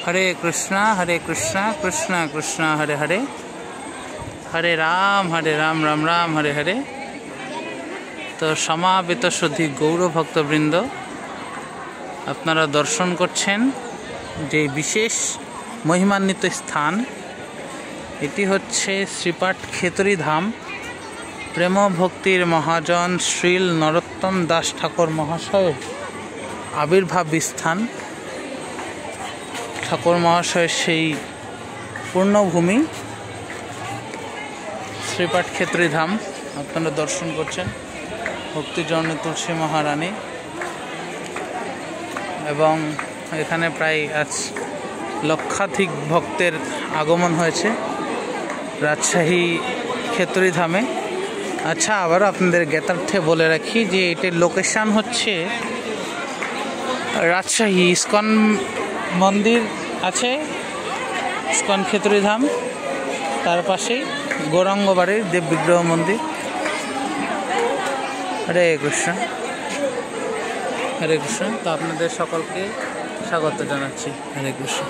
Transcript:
हरे कृष्णा कृष्णा कृष्णा हरे हरे, हरे राम राम राम हरे हरे। तो समावेत शुद्धि गौर भक्तबृंद আপনারা দর্শন করছেন যে বিশেষ মহিমান্বিত স্থান, এটি হচ্ছে শ্রীপাঠ খেতড়ি ধাম। প্রেম ভক্তির মহাজন শ্রীল নরোত্তম দাস ঠাকুর মহাশয়ের আবির্ভাব স্থান। ঠাকুর মহাশয়ের সেই পূর্ণভূমি শ্রীপাঠ খেতড়ি ধাম আপনারা দর্শন করছেন। ভক্তিজননী তুলসী মহারানী এবং এখানে প্রায় আজ লক্ষাধিক ভক্তের আগমন হয়েছে রাজশাহী খেতড়ি ধামে। আচ্ছা, আবার আপনাদের জ্ঞাতার্থে বলে রাখি যে এটির লোকেশান হচ্ছে রাজশাহী ইস্কন মন্দির আছে, ইস্কন খেতড়ি ধাম, তার পাশেই গৌরাঙ্গ বাড়ির দেব বিগ্রহ মন্দির। হরে কৃষ্ণ হরে কৃষ্ণ। তো আপনাদের সকলকে স্বাগত জানাচ্ছি। হরে কৃষ্ণ।